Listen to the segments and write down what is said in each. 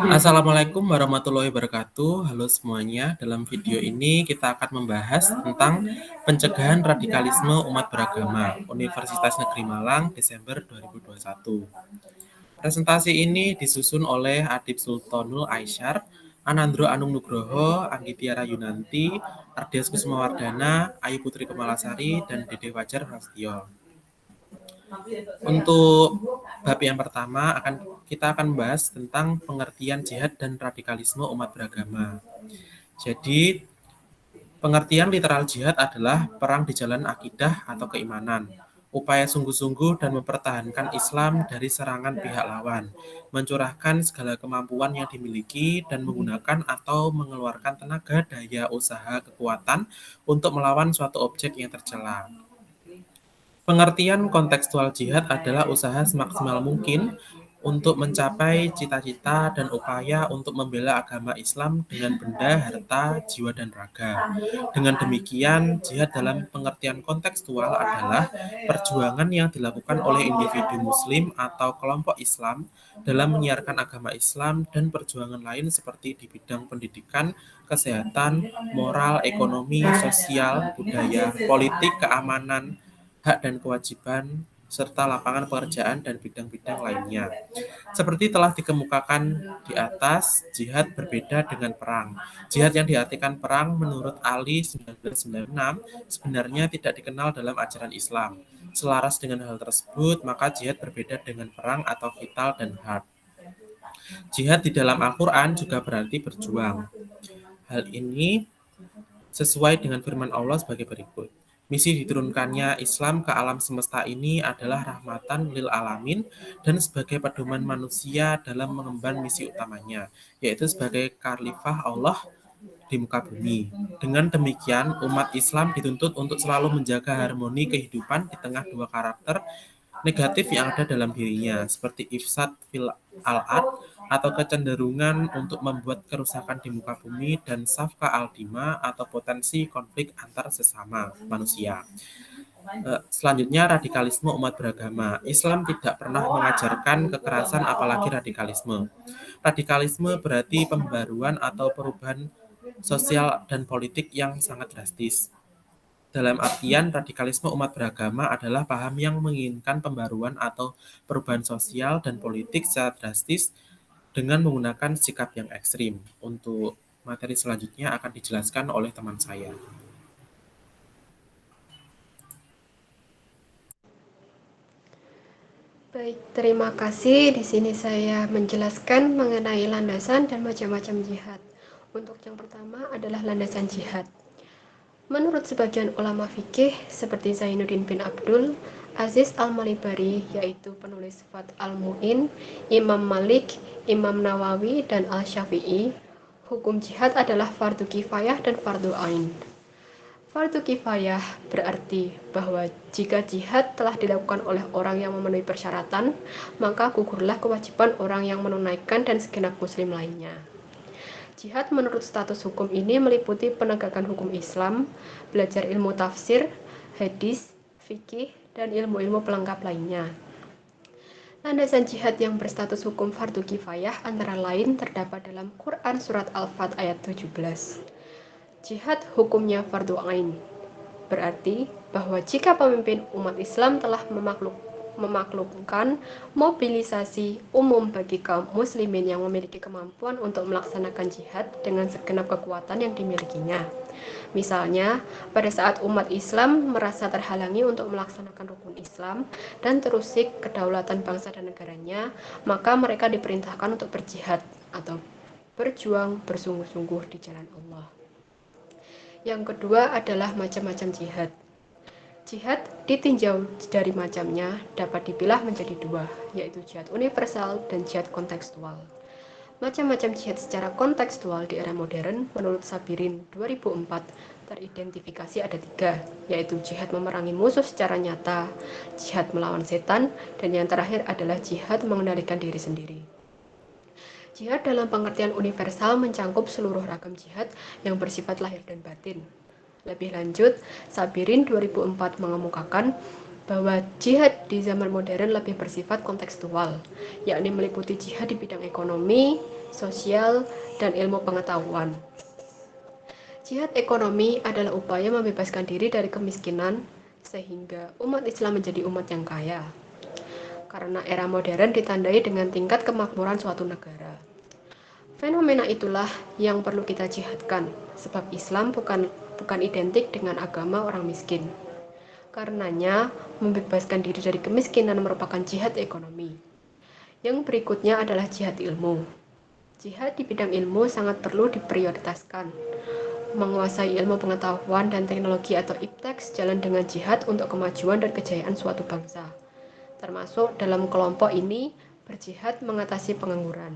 Assalamualaikum warahmatullahi wabarakatuh. Halo semuanya, dalam video ini kita akan membahas tentang pencegahan radikalisme umat beragama Universitas Negeri Malang Desember 2021. Presentasi ini disusun oleh Adib Sultanul Aisyar, Anandro Anung Nugroho, Anggitiara Yunanti, Ardias Kusumawardana, Ayu Putri Kemalasari, dan Dede Fajar Prasetyo. Untuk bab yang pertama kita akan membahas tentang pengertian jihad dan radikalisme umat beragama. Jadi, pengertian literal jihad adalah perang di jalan akidah atau keimanan, upaya sungguh-sungguh dan mempertahankan Islam dari serangan pihak lawan, mencurahkan segala kemampuan yang dimiliki dan menggunakan atau mengeluarkan tenaga, daya, usaha, kekuatan untuk melawan suatu objek yang tercela. Pengertian kontekstual jihad adalah usaha semaksimal mungkin untuk mencapai cita-cita dan upaya untuk membela agama Islam dengan benda, harta, jiwa, dan raga. Dengan demikian, jihad dalam pengertian kontekstual adalah perjuangan yang dilakukan oleh individu Muslim atau kelompok Islam dalam menyiarkan agama Islam dan perjuangan lain seperti di bidang pendidikan, kesehatan, moral, ekonomi, sosial, budaya, politik, keamanan, hak dan kewajiban, serta lapangan pekerjaan dan bidang-bidang lainnya. Seperti telah dikemukakan di atas, jihad berbeda dengan perang. Jihad yang diartikan perang menurut Ali 1996 sebenarnya tidak dikenal dalam ajaran Islam. Selaras dengan hal tersebut, maka jihad berbeda dengan perang atau vital dan hard. Jihad di dalam Al-Quran juga berarti berjuang. Hal ini sesuai dengan firman Allah sebagai berikut. Misi diturunkannya Islam ke alam semesta ini adalah rahmatan lil alamin dan sebagai pedoman manusia dalam mengemban misi utamanya, yaitu sebagai khalifah Allah di muka bumi. Dengan demikian, umat Islam dituntut untuk selalu menjaga harmoni kehidupan di tengah dua karakter negatif yang ada dalam dirinya, seperti ifsad fil al-ad atau kecenderungan untuk membuat kerusakan di muka bumi dan safka al-dima atau potensi konflik antar sesama manusia. Selanjutnya, radikalisme umat beragama. Islam tidak pernah mengajarkan kekerasan apalagi radikalisme. Radikalisme berarti pembaruan atau perubahan sosial dan politik yang sangat drastis. Dalam artian, radikalisme umat beragama adalah paham yang menginginkan pembaruan atau perubahan sosial dan politik secara drastis dengan menggunakan sikap yang ekstrim. Untuk materi selanjutnya akan dijelaskan oleh teman saya. Baik, terima kasih. Di sini saya menjelaskan mengenai landasan dan macam-macam jihad. Untuk yang pertama adalah landasan jihad. Menurut sebagian ulama fikih seperti Zainuddin bin Abdul Aziz Al-Malibari, yaitu penulis Fath Al-Mu'in, Imam Malik, Imam Nawawi, dan Al-Syafi'i, hukum jihad adalah fardu kifayah dan fardu ain. Fardu kifayah berarti bahwa jika jihad telah dilakukan oleh orang yang memenuhi persyaratan, maka gugurlah kewajiban orang yang menunaikan dan segenap muslim lainnya. Jihad menurut status hukum ini meliputi penegakan hukum Islam, belajar ilmu tafsir, hadis, fikih, dan ilmu-ilmu pelengkap lainnya. Landasan jihad yang berstatus hukum fardu kifayah antara lain terdapat dalam Quran Surat Al-Fat ayat 17. Jihad hukumnya fardu ain, berarti bahwa jika pemimpin umat Islam telah memaklumkan mobilisasi umum bagi kaum muslimin yang memiliki kemampuan untuk melaksanakan jihad dengan segenap kekuatan yang dimilikinya. Misalnya, pada saat umat Islam merasa terhalangi untuk melaksanakan rukun Islam dan terusik kedaulatan bangsa dan negaranya, maka mereka diperintahkan untuk berjihad atau berjuang bersungguh-sungguh di jalan Allah. Yang kedua adalah macam-macam jihad. Jihad ditinjau dari macamnya dapat dipilah menjadi dua, yaitu jihad universal dan jihad kontekstual. Macam-macam jihad secara kontekstual di era modern menurut Sabirin 2004 teridentifikasi ada tiga, yaitu jihad memerangi musuh secara nyata, jihad melawan setan, dan yang terakhir adalah jihad mengendalikan diri sendiri. Jihad dalam pengertian universal mencangkup seluruh ragam jihad yang bersifat lahir dan batin. Lebih lanjut, Sabirin 2004 mengemukakan bahwa jihad di zaman modern lebih bersifat kontekstual, yakni meliputi jihad di bidang ekonomi, sosial, dan ilmu pengetahuan. Jihad ekonomi adalah upaya membebaskan diri dari kemiskinan sehingga umat Islam menjadi umat yang kaya. Karena era modern ditandai dengan tingkat kemakmuran suatu negara. Fenomena itulah yang perlu kita jihadkan, sebab Islam bukan identik dengan agama orang miskin. Karenanya, membebaskan diri dari kemiskinan merupakan jihad ekonomi. Yang berikutnya adalah jihad ilmu. Jihad di bidang ilmu sangat perlu diprioritaskan. Menguasai ilmu pengetahuan dan teknologi atau iptek sejalan dengan jihad untuk kemajuan dan kejayaan suatu bangsa. Termasuk dalam kelompok ini berjihad mengatasi pengangguran.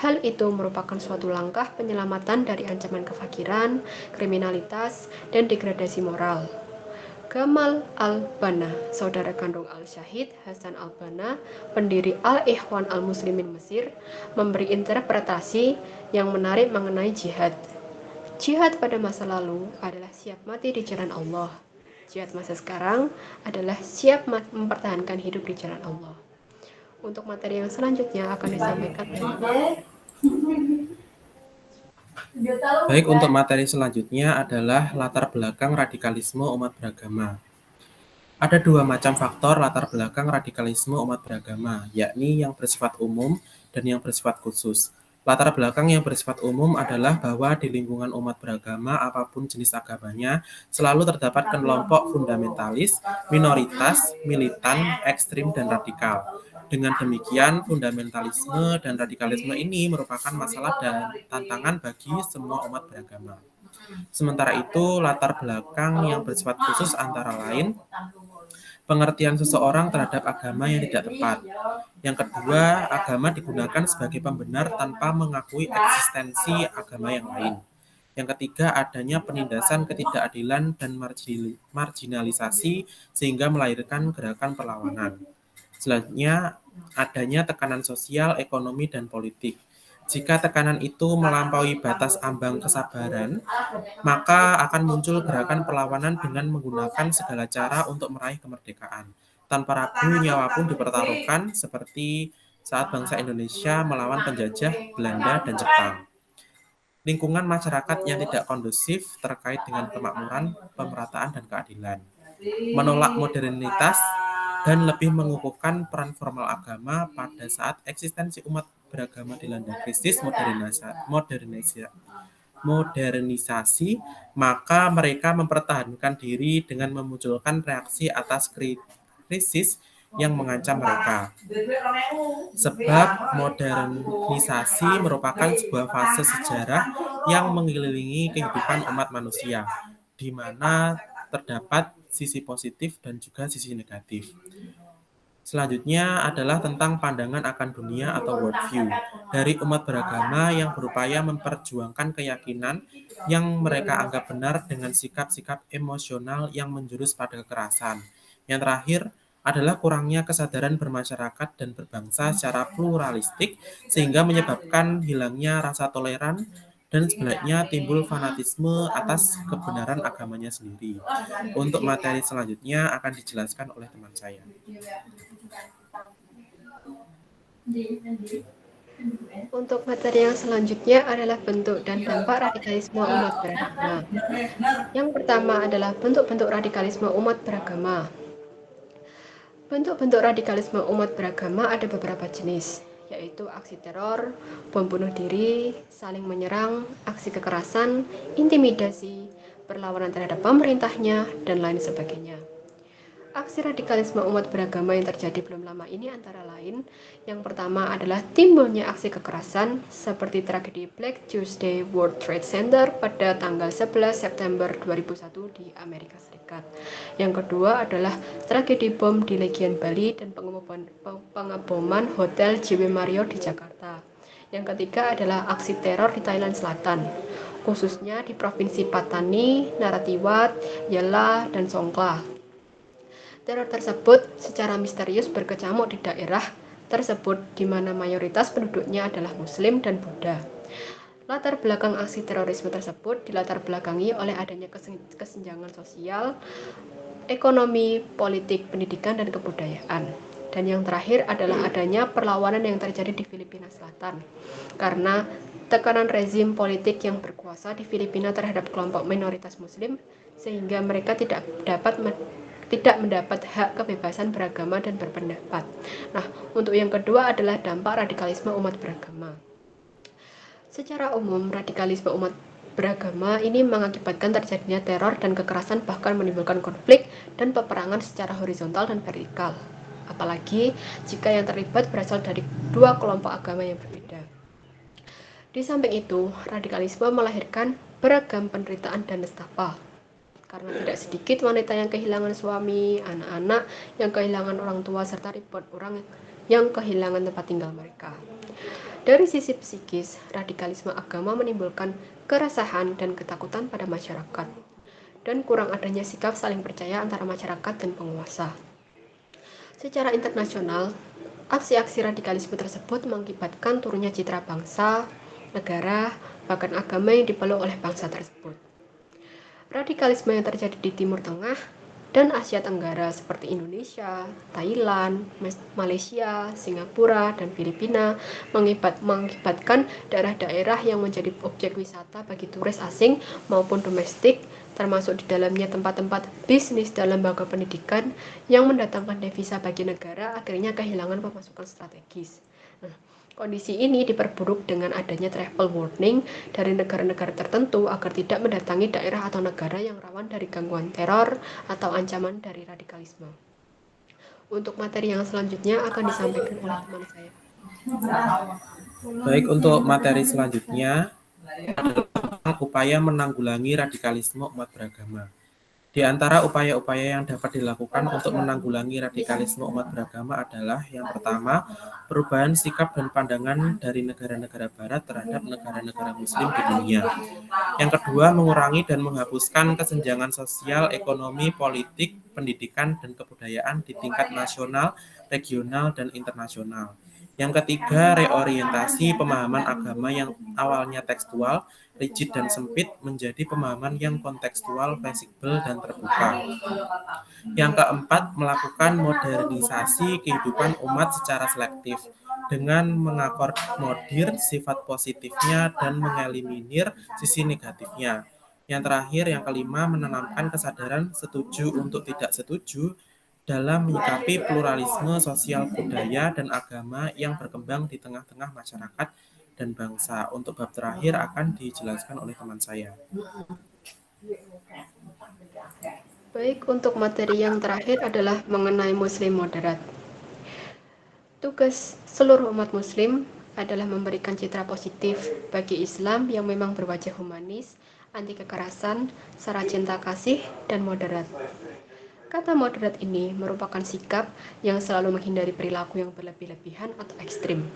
Hal itu merupakan suatu langkah penyelamatan dari ancaman kefakiran, kriminalitas, dan degradasi moral. Gamal al-Banna, saudara kandung al-Syahid Hasan al-Banna, pendiri Al-Ikhwan al-Muslimin Mesir, memberi interpretasi yang menarik mengenai jihad. Jihad pada masa lalu adalah siap mati di jalan Allah. Jihad masa sekarang adalah siap mempertahankan hidup di jalan Allah. Untuk materi yang selanjutnya akan disampaikan oleh Baik, untuk materi selanjutnya adalah latar belakang radikalisme umat beragama. Ada dua macam faktor latar belakang radikalisme umat beragama, yakni yang bersifat umum dan yang bersifat khusus. Latar belakang yang bersifat umum adalah bahwa di lingkungan umat beragama, apapun jenis agamanya, selalu terdapat kelompok fundamentalis, minoritas, militan, ekstrim, dan radikal. Dengan demikian, fundamentalisme dan radikalisme ini merupakan masalah dan tantangan bagi semua umat beragama. Sementara itu, latar belakang yang bersifat khusus antara lain pengertian seseorang terhadap agama yang tidak tepat. Yang kedua, agama digunakan sebagai pembenar tanpa mengakui eksistensi agama yang lain. Yang ketiga, adanya penindasan ketidakadilan dan marginalisasi sehingga melahirkan gerakan perlawanan. Selanjutnya, adanya tekanan sosial, ekonomi, dan politik. Jika tekanan itu melampaui batas ambang kesabaran, maka akan muncul gerakan perlawanan dengan menggunakan segala cara untuk meraih kemerdekaan. Tanpa ragu, nyawa pun dipertaruhkan seperti saat bangsa Indonesia melawan penjajah Belanda dan Jepang. Lingkungan masyarakat yang tidak kondusif terkait dengan kemakmuran, pemerataan, dan keadilan. Menolak modernitas dan lebih mengukuhkan peran formal agama pada saat eksistensi umat beragama dilanda krisis modernisasi, maka mereka mempertahankan diri dengan memunculkan reaksi atas krisis yang mengancam mereka. Sebab modernisasi merupakan sebuah fase sejarah yang mengelilingi kehidupan umat manusia, di mana terdapat sisi positif dan juga sisi negatif. Selanjutnya adalah tentang pandangan akan dunia atau worldview dari umat beragama yang berupaya memperjuangkan keyakinan yang mereka anggap benar dengan sikap-sikap emosional yang menjurus pada kekerasan. Yang terakhir adalah kurangnya kesadaran bermasyarakat dan berbangsa secara pluralistik sehingga menyebabkan hilangnya rasa toleran dan sebaliknya timbul fanatisme atas kebenaran agamanya sendiri. Untuk materi selanjutnya akan dijelaskan oleh teman saya. Untuk materi yang selanjutnya adalah bentuk dan dampak radikalisme umat beragama. Yang pertama adalah bentuk-bentuk radikalisme umat beragama. Bentuk-bentuk radikalisme umat beragama ada beberapa jenis, yaitu aksi teror, bom bunuh diri, saling menyerang, aksi kekerasan, intimidasi, perlawanan terhadap pemerintahnya, dan lain sebagainya. Aksi radikalisme umat beragama yang terjadi belum lama ini antara lain, yang pertama adalah timbulnya aksi kekerasan seperti tragedi Black Tuesday World Trade Center pada tanggal 11 September 2001 di Amerika Serikat. Yang kedua adalah tragedi bom di Legian Bali dan pengeboman Hotel JW Marriott di Jakarta. Yang ketiga adalah aksi teror di Thailand Selatan, khususnya di Provinsi Patani, Narathiwat, Yala, dan Songkhla. Teror tersebut secara misterius berkecamuk di daerah tersebut di mana mayoritas penduduknya adalah Muslim dan Buddha. Latar belakang aksi terorisme tersebut dilatar belakangi oleh adanya kesenjangan sosial, ekonomi, politik, pendidikan, dan kebudayaan. Dan yang terakhir adalah adanya perlawanan yang terjadi di Filipina Selatan karena tekanan rezim politik yang berkuasa di Filipina terhadap kelompok minoritas Muslim sehingga mereka tidak mendapat hak kebebasan beragama dan berpendapat. Nah, untuk yang kedua adalah dampak radikalisme umat beragama. Secara umum, radikalisme umat beragama ini mengakibatkan terjadinya teror dan kekerasan, bahkan menimbulkan konflik dan peperangan secara horizontal dan vertikal. Apalagi jika yang terlibat berasal dari dua kelompok agama yang berbeda. Di samping itu, radikalisme melahirkan beragam penderitaan dan nestapa. Karena tidak sedikit wanita yang kehilangan suami, anak-anak yang kehilangan orang tua, serta ribuan orang yang kehilangan tempat tinggal mereka. Dari sisi psikis, radikalisme agama menimbulkan keresahan dan ketakutan pada masyarakat, dan kurang adanya sikap saling percaya antara masyarakat dan penguasa. Secara internasional, aksi-aksi radikalisme tersebut mengakibatkan turunnya citra bangsa, negara, bahkan agama yang dipeluk oleh bangsa tersebut. Radikalisme yang terjadi di Timur Tengah dan Asia Tenggara seperti Indonesia, Thailand, Malaysia, Singapura, dan Filipina mengakibatkan daerah-daerah yang menjadi objek wisata bagi turis asing maupun domestik, termasuk di dalamnya tempat-tempat bisnis dan lembaga pendidikan yang mendatangkan devisa bagi negara, akhirnya kehilangan pemasukan strategis. Nah, kondisi ini diperburuk dengan adanya travel warning dari negara-negara tertentu agar tidak mendatangi daerah atau negara yang rawan dari gangguan teror atau ancaman dari radikalisme. Untuk materi yang selanjutnya akan disampaikan oleh teman saya. Baik, untuk materi selanjutnya adalah upaya menanggulangi radikalisme umat beragama. Di antara upaya-upaya yang dapat dilakukan untuk menanggulangi radikalisme umat beragama adalah yang pertama, perubahan sikap dan pandangan dari negara-negara barat terhadap negara-negara muslim di dunia. Yang kedua, mengurangi dan menghapuskan kesenjangan sosial, ekonomi, politik, pendidikan, dan kebudayaan di tingkat nasional, regional, dan internasional. Yang ketiga, reorientasi pemahaman agama yang awalnya tekstual, rigid dan sempit menjadi pemahaman yang kontekstual, fleksibel, dan terbuka. Yang keempat, melakukan modernisasi kehidupan umat secara selektif dengan mengakomodir sifat positifnya dan mengeliminir sisi negatifnya. Yang terakhir, yang kelima, menanamkan kesadaran setuju untuk tidak setuju dalam menyikapi pluralisme sosial budaya dan agama yang berkembang di tengah-tengah masyarakat dan bangsa. Untuk bab terakhir akan dijelaskan oleh teman saya. Baik, untuk materi yang terakhir adalah mengenai Muslim moderat. Tugas seluruh umat Muslim adalah memberikan citra positif bagi Islam yang memang berwajah humanis, anti kekerasan, syarat cinta kasih, dan moderat. Kata moderat ini merupakan sikap yang selalu menghindari perilaku yang berlebih-lebihan atau ekstrim.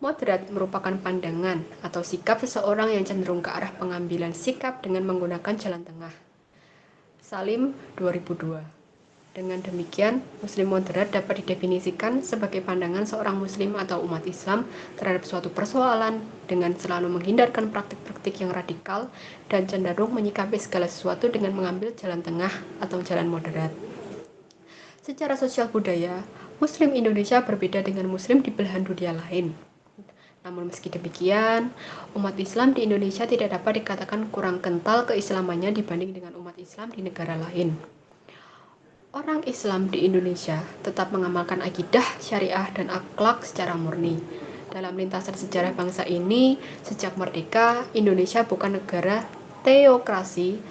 Moderat merupakan pandangan atau sikap seseorang yang cenderung ke arah pengambilan sikap dengan menggunakan jalan tengah. Salim 2002. Dengan demikian, Muslim moderat dapat didefinisikan sebagai pandangan seorang Muslim atau umat Islam terhadap suatu persoalan dengan selalu menghindarkan praktik-praktik yang radikal dan cenderung menyikapi segala sesuatu dengan mengambil jalan tengah atau jalan moderat. Secara sosial budaya, Muslim Indonesia berbeda dengan Muslim di belahan dunia lain. Namun meski demikian, umat Islam di Indonesia tidak dapat dikatakan kurang kental keislamannya dibanding dengan umat Islam di negara lain. Orang Islam di Indonesia tetap mengamalkan akidah, syariah, dan akhlak secara murni. Dalam lintasan sejarah bangsa ini, sejak merdeka, Indonesia bukan negara teokrasi,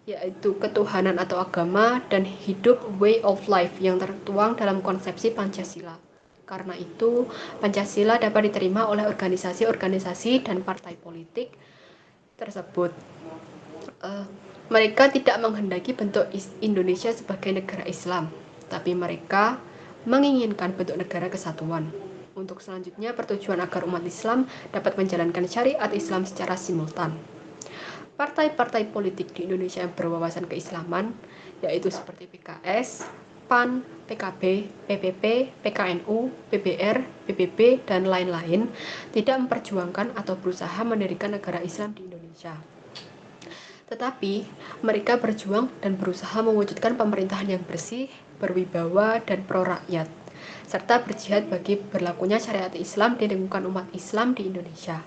yaitu ketuhanan atau agama, dan hidup way of life yang tertuang dalam konsepsi Pancasila. Karena itu, Pancasila dapat diterima oleh organisasi-organisasi dan partai politik tersebut. Mereka tidak menghendaki bentuk Indonesia sebagai negara Islam, tapi mereka menginginkan bentuk negara kesatuan. Untuk selanjutnya, pertujuan agar umat Islam dapat menjalankan syariat Islam secara simultan. Partai-partai politik di Indonesia yang berwawasan keislaman, yaitu seperti PKS, PAN, PKB, PPP, PKNU, PBR, PBB, dan lain-lain tidak memperjuangkan atau berusaha mendirikan negara Islam di Indonesia. Tetapi, mereka berjuang dan berusaha mewujudkan pemerintahan yang bersih, berwibawa, dan pro-rakyat, serta berjihad bagi berlakunya syariat Islam di lingkungan umat Islam di Indonesia.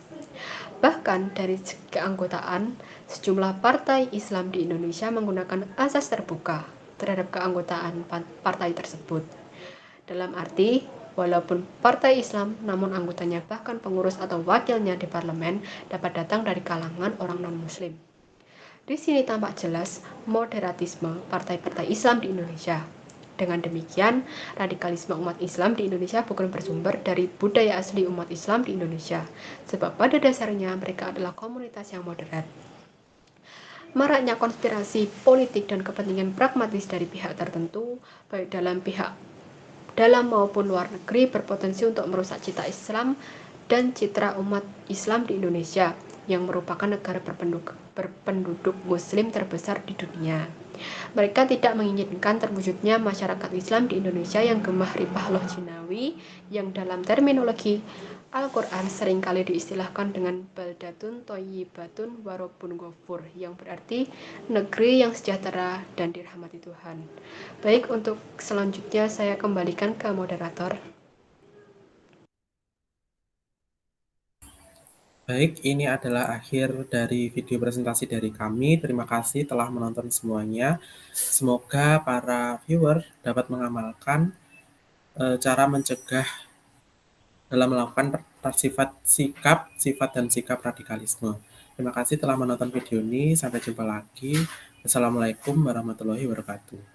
Bahkan dari segi keanggotaan, sejumlah partai Islam di Indonesia menggunakan asas terbuka terhadap keanggotaan partai tersebut. Dalam arti, walaupun partai Islam, namun anggotanya bahkan pengurus atau wakilnya di parlemen dapat datang dari kalangan orang non-Muslim. Di sini tampak jelas moderatisme partai-partai Islam di Indonesia. Dengan demikian, radikalisme umat Islam di Indonesia bukan bersumber dari budaya asli umat Islam di Indonesia, sebab pada dasarnya mereka adalah komunitas yang moderat. Maraknya konspirasi politik dan kepentingan pragmatis dari pihak tertentu, baik dalam maupun luar negeri, berpotensi untuk merusak cita Islam dan citra umat Islam di Indonesia, yang merupakan negara berpenduduk Muslim terbesar di dunia. Mereka tidak menginginkan terwujudnya masyarakat Islam di Indonesia yang gemah ripah loh jinawi, yang dalam terminologi Al-Quran seringkali diistilahkan dengan baldatun thayyibatun warobun ghafur, yang berarti negeri yang sejahtera dan dirahmati Tuhan. Baik, untuk selanjutnya saya kembalikan ke moderator. Baik, ini adalah akhir dari video presentasi dari kami. Terima kasih telah menonton semuanya. Semoga para viewer dapat mengamalkan cara mencegah dalam melakukan sifat dan sikap radikalisme. Terima kasih telah menonton video ini. Sampai jumpa lagi. Wassalamualaikum warahmatullahi wabarakatuh.